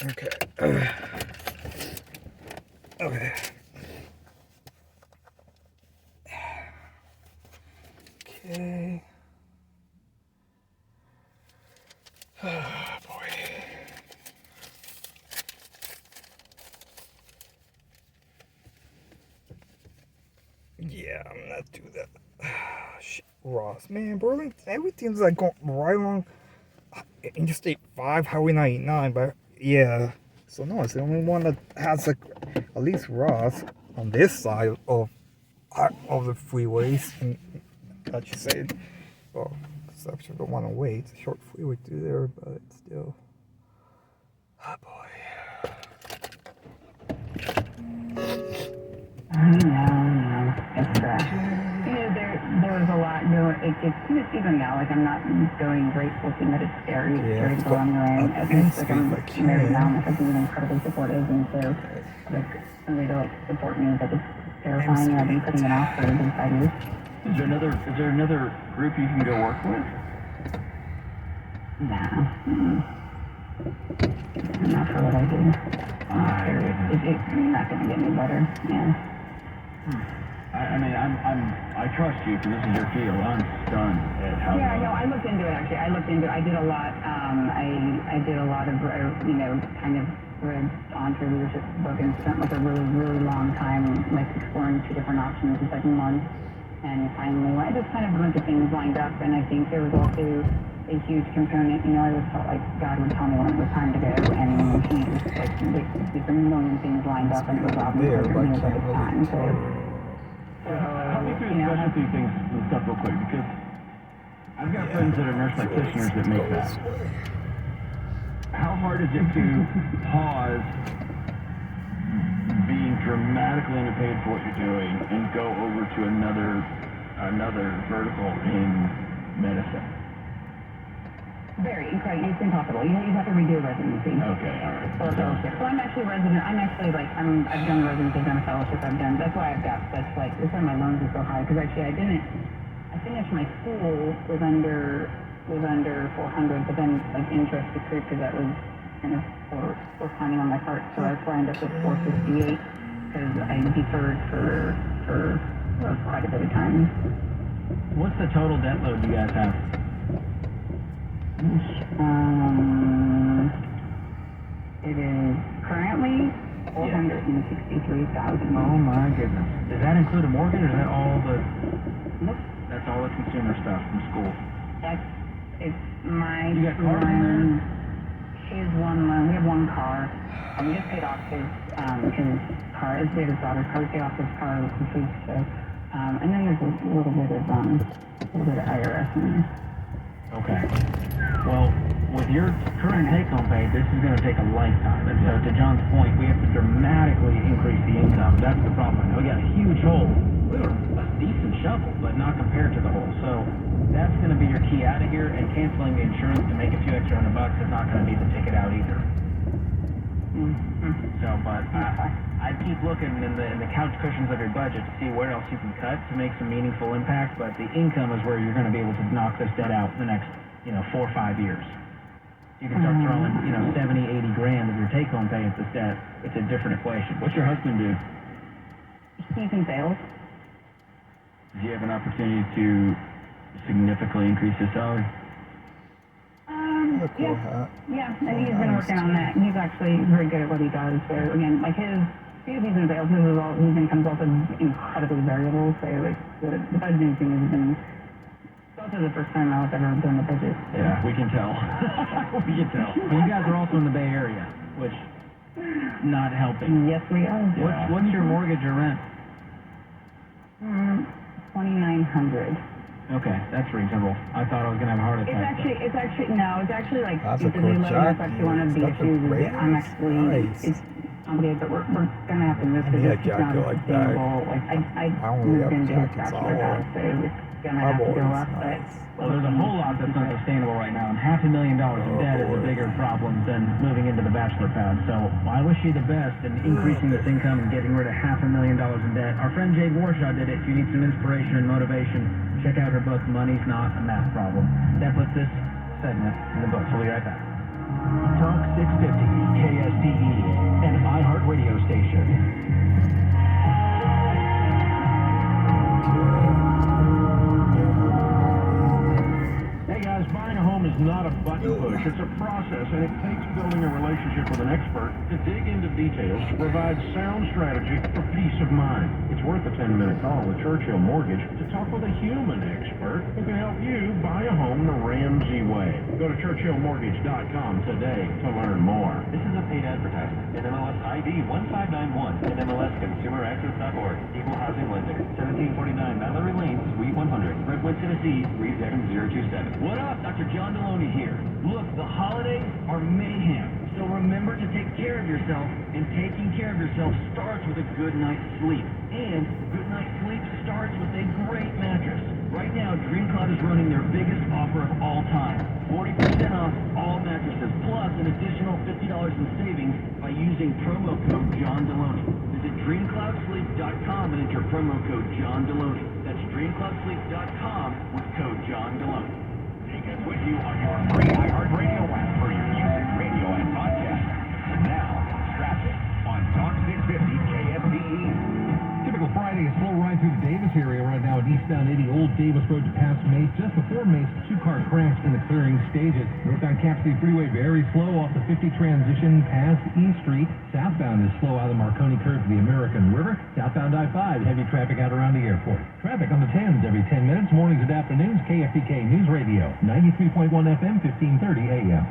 Okay. Okay. Okay. Oh, boy. Yeah, I'm not doing that. Shit, Ross, man, Burlington, everything's like going right along Interstate 5, Highway 99, but yeah. So no, it's the only one that has like at least Ross on this side of the freeways. And that you said, well, except you don't want to wait. It's a short freeway through there, but still. Oh boy. I know. It's there was a lot going. It's even now. Like I'm not going grateful to that it's scary. It's scary to go on your own. It's like I'm married now. Like I've been incredibly supportive, and so like somebody to like support me, but it's terrifying. I've been putting it off for 5 years. Is there another group you can go work with? No. Not for what I do. It's not going to get any better. Yeah. I mean, I trust you because this is your field. I'm stunned at how. Yeah, no, I looked into it actually. I did a lot. I did a lot of, kind of read leadership book and spent like a really, really long time like exploring 2 different options. It's like months, and finally, I just kind of a bunch of things lined up, and I think there was also a huge component. I just felt like God would tell me when it was time to go, and he just like a million things lined up, and it was obvious at the time. So. Help me through the specialty things and stuff real quick, because I've got friends that are nurse practitioners that make that. How hard is it to pause being dramatically underpaid for what you're doing and go over to another vertical in medicine? Very incredible. It's impossible. You have to redo a residency. Okay, all right. Or fellowship. So I'm actually resident. I've done residency, I've done a fellowship. That's why I've got such that's why my loans are so high. Because actually I finished my school with under 400, but then like interest accrued because that was kind of for planning on my part. So that's why I ended up with 458 because I deferred for quite a bit of time. What's the total debt load you guys have? It is currently $463,000. Oh my goodness! Does that include a mortgage, or is that all the? Nope. That's all the consumer stuff from school. It's my. You got cars in there? His one loan. We have one car, and we just paid off his car. We had his daughter's car. We paid off his car this week. So, and then there's a little bit of IRS in there. Okay. Well, with your current take-home pay, this is going to take a lifetime. And so, to John's point, we have to dramatically increase the income. That's the problem. We got a huge hole. We were a decent shovel, but not compared to the hole. So, that's going to be your key out of here. And canceling the insurance to make a few extra $100 is not going to be the ticket out either. So, but I keep looking in the couch cushions of your budget to see where else you can cut to make some meaningful impact. But the income is where you're going to be able to knock this debt out in the next, 4 or 5 years. You can start throwing, 70, 80 grand of your take-home pay at this debt. It's a different equation. What's your husband do? He's in sales. Does he have an opportunity to significantly increase his salary? Yeah, and he's been working on that. He's actually very good at what he does. So again, like because he's in sales, his income's also incredibly variable. So like the budgeting thing has been. It's also the first time I've ever done a budget. So. Yeah, we can tell. We can tell. Well, you guys are also in the Bay Area, which not helping. Yes, we are. What's your mortgage or rent? $2,900. Okay, that's reasonable. I thought I was gonna have a heart attack. It's actually like stupidly low. That's actually one of the issues is that I'm actually it's complicated, but we're gonna have to move because it's just not sustainable. Like I moved into his bachelor house, so it's gonna have to go up. But well, there's a whole lot that's not sustainable right now, and $500,000 in debt is a bigger problem than moving into the bachelor pad. So I wish you the best in increasing this income and getting rid of $500,000 in debt. Our friend Jade Warshaw did it. If you need some inspiration and motivation, check out her book, Money's Not a Math Problem. That puts this segment in the books. We'll be right back. Talk 650 KSTE, an iHeartRadio station. Hey guys, buying a home is not a button push. It's a process, and it takes building a relationship with an expert to dig into details to provide sound strategy for peace of mind. It's worth a 10-minute call with Churchill Mortgage to talk with a human expert who can help you buy a home the Ramsey way. Go to churchillmortgage.com today to learn more. This is a paid advertisement. NMLS ID 1591. NMLSConsumerAccess.org. Equal housing lender. 1749 Mallory Lane, Suite 100. Redwood, Tennessee 37027. What up? Dr. John Deloney here. Look, the holidays are mayhem. So remember to take care of yourself, and taking care of yourself starts with a good night's sleep. And good night's sleep starts with a great mattress. Right now, DreamCloud is running their biggest offer of all time. 40% off all mattresses, plus an additional $50 in savings by using promo code John Deloney. Visit DreamCloudSleep.com and enter promo code John Deloney. That's DreamCloudSleep.com with code John Deloney. Take us with you on your free iHeartRadio app for your music, radio, and podcast. And now, traffic on Talk 650 KSTE. Typical Friday, a slow ride through the Davis area right now at eastbound 80 Old Davis Road to past Mace. Just before Mace, two-car crash in the clearing stages. Northbound Cap City Freeway very slow off the 50 transition past E Street. Southbound is slow out of the Marconi curve to the American River. Southbound I-5, heavy traffic out around the airport. Traffic on the 10s every 10 minutes, mornings and afternoons. KFTK News Radio, 93.1 FM, 1530 AM.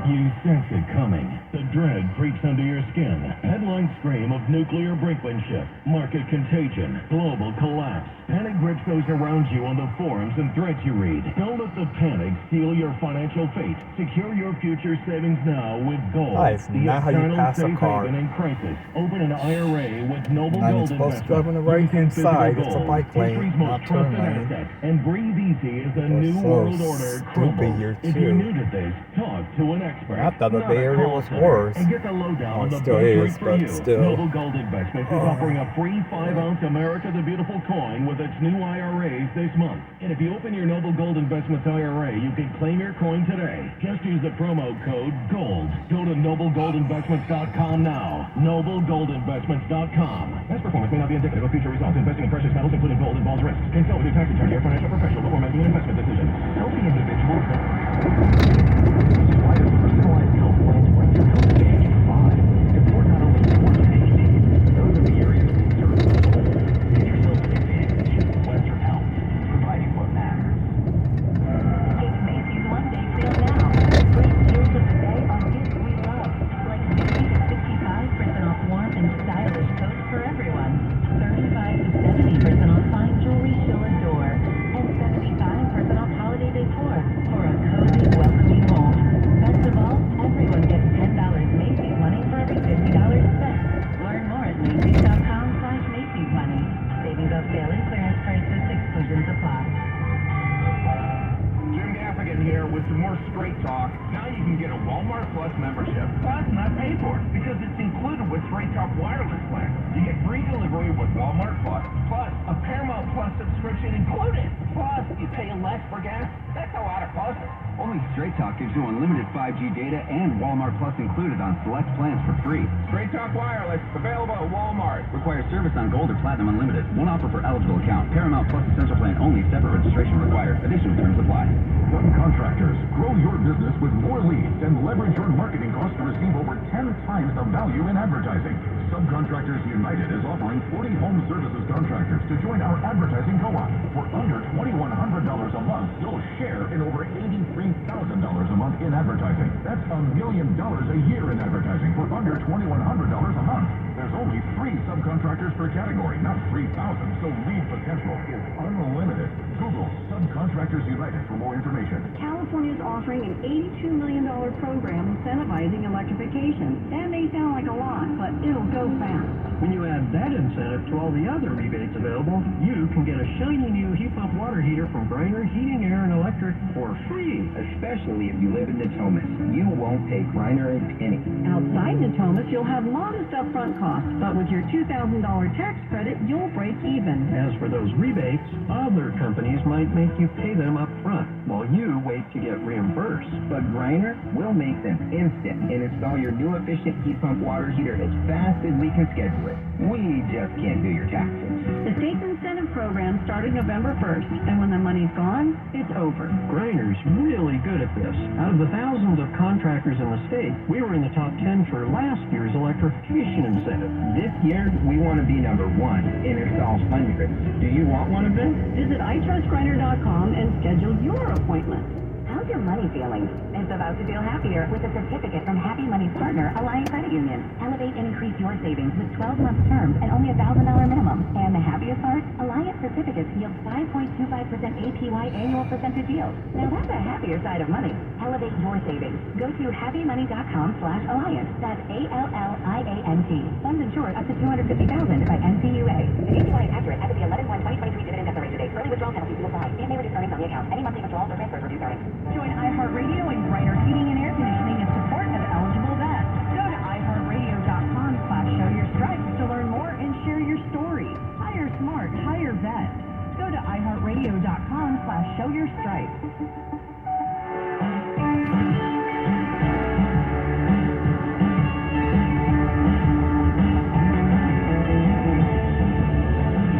You sense it coming. The dread creeps under your skin. Headlines scream of nuclear brinkmanship, market contagion, global collapse. Panic grips those around you on the forums and threads you read. Don't let the panic steal your financial fate. Secure your future savings now with gold. That's The not how you eternal pass a safe car. haven in crisis. Open an IRA with Noble Now you're Gold supposed to Investment. drive on the right-hand Physical side. It's a gold, bike lane, history's not most turn trusted lane. asset. And breathe easy as the That's new so world order stupid crumbles. here, If you're too. new to this, talk to an expert. I thought the not Bay a Area call was center. worse. And get the lowdown Oh, on it the still best is, rate for but you. still. Noble Gold Investments is offering a free 5-ounce America the Beautiful coin with its new IRAs this month. And if you open your Noble Gold Investments IRA, you can claim your coin today. Just use the promo code GOLD. Go to NobleGoldInvestments.com now. NobleGoldInvestments.com. Past performance may not be indicative of future results. Investing in precious metals, including gold, involves risks. Consult with your tax attorney or financial professional before making an investment decision. Healthy individuals. Why does personalized health plans bring your health to age 5? Support not only your safety, those are the areas we serve. Get yourself an advantage. Western Health, providing what matters. It's Macy's Monday sale now. Great deals of the day on gifts we love, like 50 to 65% off warm and stylish coats for everyone, 35 to 70% off fine jewelry she'll adore, and 75% off holiday decor for a cozy, welcoming home. Best of all, everyone gets $10 Macy's money for every $50 spent. Learn more at Macy's.com/Macy's money. Savings off sale and clearance prices, exclusions apply. Jim Gaffigan here with some more straight talk. Now you can get a Walmart Plus membership, plus not pay for it, because it's included with Straight Talk wireless plan. You get free delivery with Walmart plus a Paramount Plus subscription included. Plus, you pay less for gas. That's a lot of pluses. Only Straight Talk gives you unlimited 5G data and Walmart Plus included on select plans for free. Straight Talk wireless, available at Walmart. Requires service on Gold or Platinum Unlimited. One offer per eligible account. Paramount Plus Essential Plan only. Separate registration required. Additional terms apply. Subcontractors, grow your business with more leads and leverage your marketing costs to receive over 10 times the value in advertising. Subcontractors United is offering 40 home services contractors to join our advertising co-op. For under $2,100 a month, you'll share in over $83,000 a month in advertising. That's $1 million a year in advertising for under $2,100 a month. There's only 3 subcontractors per category, not 3,000, so lead potential is unlimited. Google Subcontractors United for more information. California is offering an $82 million program incentivizing electrification. That may sound like a lot, but it'll go fast. When you add that incentive to all the other rebates available, you can get a shiny new heat pump water heater from Griner Heating, Air, and Electric for free. Especially if you live in Natomas. You won't pay Griner a penny. Outside Natomas, you'll have modest upfront costs, but with your $2,000 tax credit, you'll break even. As for those rebates, other companies might make you pay pay them up front, while you wait to get reimbursed. But Griner will make them instant and install your new efficient heat pump water heater as fast as we can schedule it. We just can't do your taxes. The state's incentive program started November 1st, and when the money's gone, it's over. Griner's really good at this. Out of the thousands of contractors in the state, we were in the top 10 for last year's electrification incentive. This year, we want to be number one and install hundreds. Do you want one of them? Visit itrustgriner.com and schedule your appointment. How's your money feeling? It's about to feel happier with a certificate from Happy Money's partner, Alliant Credit Union. Elevate and increase your savings with 12-month terms and only $1,000 minimum. And the happiest part? Alliant certificates yield 5.25% APY annual percentage yield. Now that's a happier side of money. Elevate your savings. Go to happymoney.com/alliance. That's ALLIANT. Funds insured up to $250,000 by NCUA. The APY is accurate as of the 11/1/2023 dividend declaration date. Early withdrawal penalties will apply. It may reduce earnings on the account. Any monthly withdrawals or transfers reduce earnings. Join iHeartRadio and Griner Heating and Air Conditioning in support of eligible vets. Go to iHeartRadio.com/showyourstripes to learn more and share your story. Hire smart, hire vet. Go to iHeartRadio.com/showyourstripes.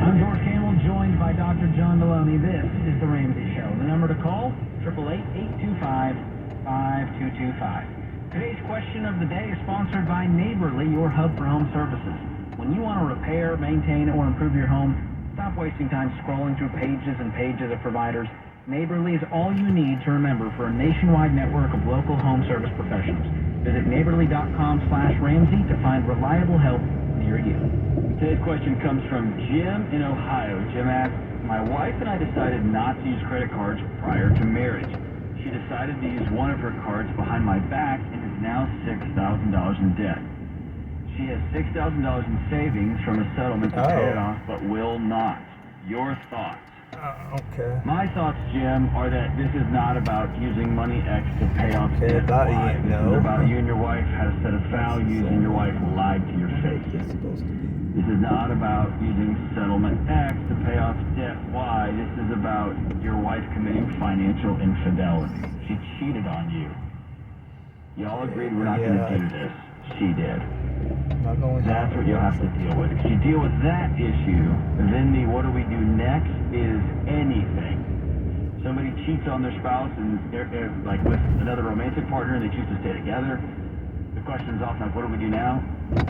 I'm George Campbell, joined by Dr. John Maloney. This is The Ramsey Show. The number to call, 888-825-5225. Today's question of the day is sponsored by Neighborly, your hub for home services. When you want to repair, maintain, or improve your home, stop wasting time scrolling through pages and pages of providers. Neighborly is all you need to remember for a nationwide network of local home service professionals. Visit neighborly.com/Ramsey to find reliable help near you. Today's question comes from Jim in Ohio. Jim asks, my wife and I decided not to use credit cards prior to marriage. She decided to use one of her cards behind my back and is now $6,000 in debt. She has $6,000 in savings from a settlement to pay it off, but will not. Your thoughts? Okay. My thoughts, Jim, are that this is not about using money X to pay off Okay, debt that Y. you This know. is about you and your wife had a set of values and your wife lied to your face. It's supposed to be. This is not about using settlement X to pay off debt Y. This is about your wife committing financial infidelity. She cheated on you. Y'all agreed we're not going to do this. She did. Not going to. That's what you'll have to deal with. If you deal with that issue, then the what do we do next is anything. Somebody cheats on their spouse and they're like with another romantic partner and they choose to stay together. The question is often like, what do we do now?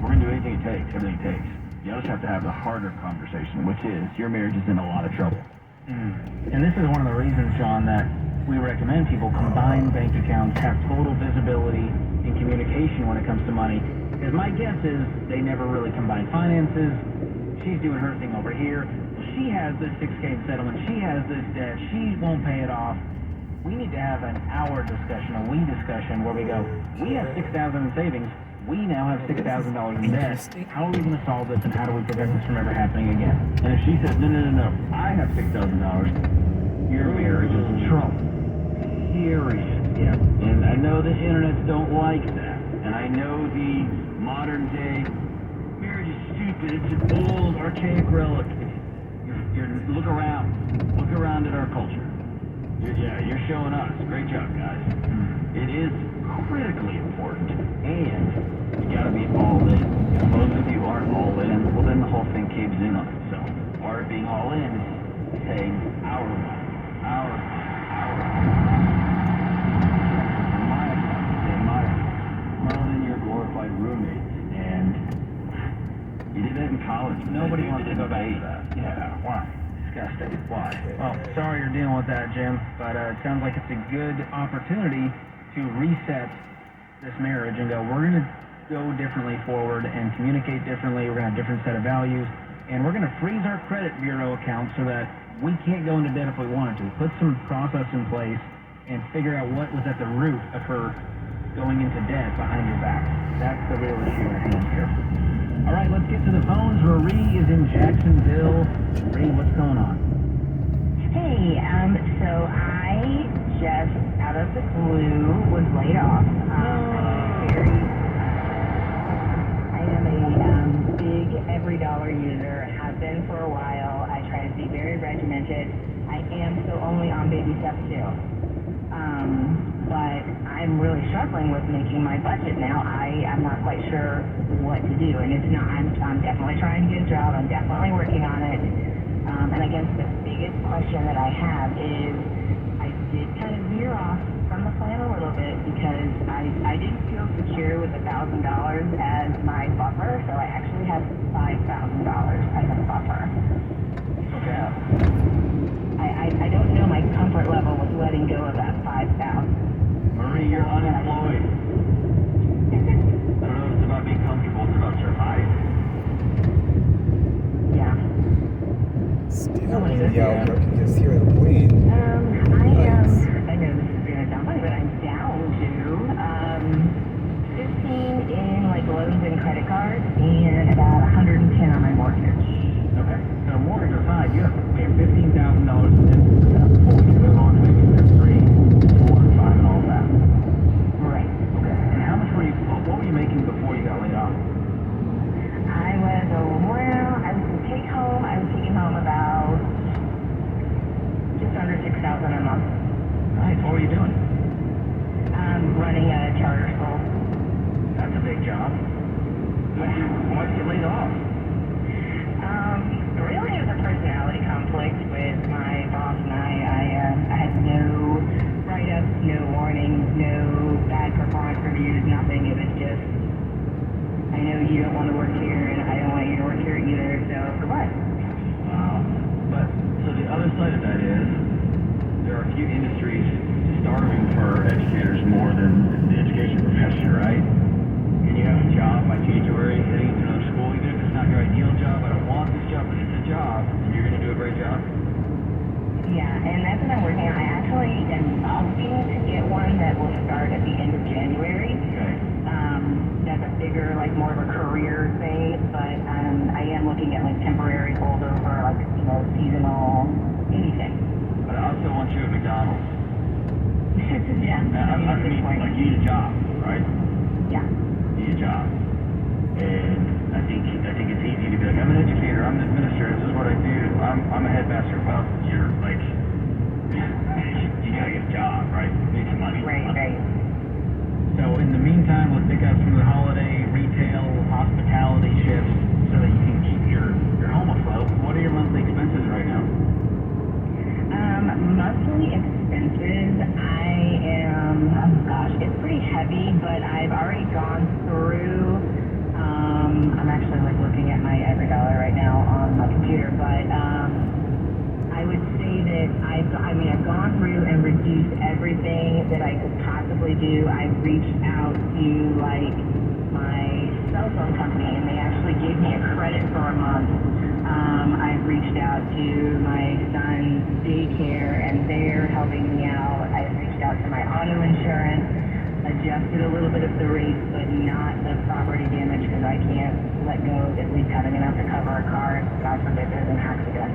We're going to do anything it takes, everything it takes. You just have to have the harder conversation, which is your marriage is in a lot of trouble. And this is one of the reasons, John, that we recommend people combine bank accounts, have total visibility and communication when it comes to money. Because my guess is they never really combine finances. She's doing her thing over here. She has this 6K settlement. She has this debt. She won't pay it off. We need to have an hour discussion, a we discussion, where we go, we have $6,000 in savings. We now have $6,000 in debt. How are we going to solve this, and how do we prevent this from ever happening again? And if she says, no, I have $6,000, your marriage is in trouble. Period. Yeah. And I know the internets don't like that. And I know the modern day marriage is stupid. It's an old, archaic relic. Look around at our culture. You're showing us. Great job, guys. It is critically important, and you gotta be all in. If most of you aren't all in, well then the whole thing caves in on itself. Part of being all in is saying our money. Well, then you're glorified roommates, and you did that in college. Nobody wants to go back to that. Yeah, why? Disgusting. Why? Well, sorry you're dealing with that, Jim, but it sounds like it's a good opportunity to reset this marriage and go, we're going to go differently forward and communicate differently. We're going to have a different set of values, and we're going to freeze our credit bureau account so that we can't go into debt if we wanted to. Put some process in place and figure out what was at the root of her going into debt behind your back. That's the real issue at hand here. All right, let's get to the phones. Marie is in Jacksonville. Marie, what's going on? Hey, so I just out of the blue was laid off. I am a big every dollar user, have been for a while. I try to be very regimented. I am still only on baby step 2. But I'm really struggling with making my budget now. I'm not quite sure what to do, and it's not. I'm definitely trying to get a job. I'm definitely working on it. And I guess the biggest question that I have is, I did kind of veer off from the plan a little bit because I didn't feel secure with $1,000 as my buffer, so I actually have $5,000 as a buffer. So I don't know my comfort level with letting go of that 5,000. Marie, you're unemployed. I don't know if it's about being comfortable, it's about surviving. Yeah. Still in the out, I can just hear the wind. I know this is gonna sound funny, but I'm down to 15 in like loans and credit cards and about 110 on my mortgage. Okay. So mortgage aside, we have $15,000 in debt before we can move on to maybe step 3, 4, and 5, and all of that. Right. Okay. And how much what were you making before you got laid off? I was taking home about just under $6,000 a month. Nice. What were you doing? Running a charter school. That's a big job. Why'd you get laid off? Really it was a personality conflict with my boss and I had no write-ups, no warnings, no bad performance reviews, nothing. It was just, I know you don't want to work here and I don't want you to work here either, so goodbye. Wow. But, so the other side of that is, there are a few industries starving for educators more than the education profession, right? Can you have a job by January, heading into another school, even if it's not your ideal job? I don't want this job, but it's a job, and you're going to do a great job. Yeah, and that's what I'm working on. I actually am hoping to get one that will start at the end of January. Okay. That's a bigger, like more of a career thing, but I am looking at like temporary holdover, like, seasonal, anything. But I also want you at McDonald's. Yeah, I mean, like, you need a job, right? yeah. You need a job. And I think it's easy to be like, I'm an educator, I'm an administrator, this is what I do, I'm a headmaster. Well, you're like, you gotta get a job, right? You need some money. Right. So in the meantime, let's pick up some of the holiday retail hospitality shifts so that you can keep your home afloat. What are your monthly expenses right now? Monthly expenses, it's pretty heavy, but I've already gone through, I'm actually like looking at my EveryDollar right now on my computer, but I would say that I've gone through and reduced everything that I could possibly do. I've reached out to like my cell phone company and they actually gave me a credit for a month. I've reached out to my son's daycare and they're helping me out. I've reached out to my auto insurance, adjusted a little bit of the rates, but not the property damage because I can't let go of at least having enough to cover a car if, God forbid, there's an accident.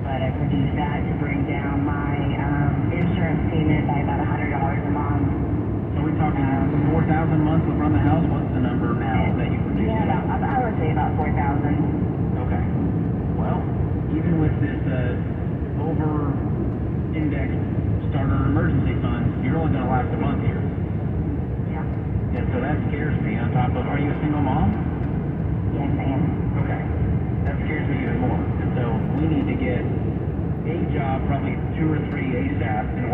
But I've reduced that to bring down my insurance payment by about $100 a month. So we're talking 4,000 a month to run the house. What's the number now that you've reduced? Yeah, I would say about 4,000. Okay. Well, even with this over-indexed starter emergency fund, you're only going to last a month here. Yeah. And so that scares me. On top of, are you a single mom? Yes, I am. Okay. That scares me even more. And so we need to get a job, probably 2 or 3 ASAP, in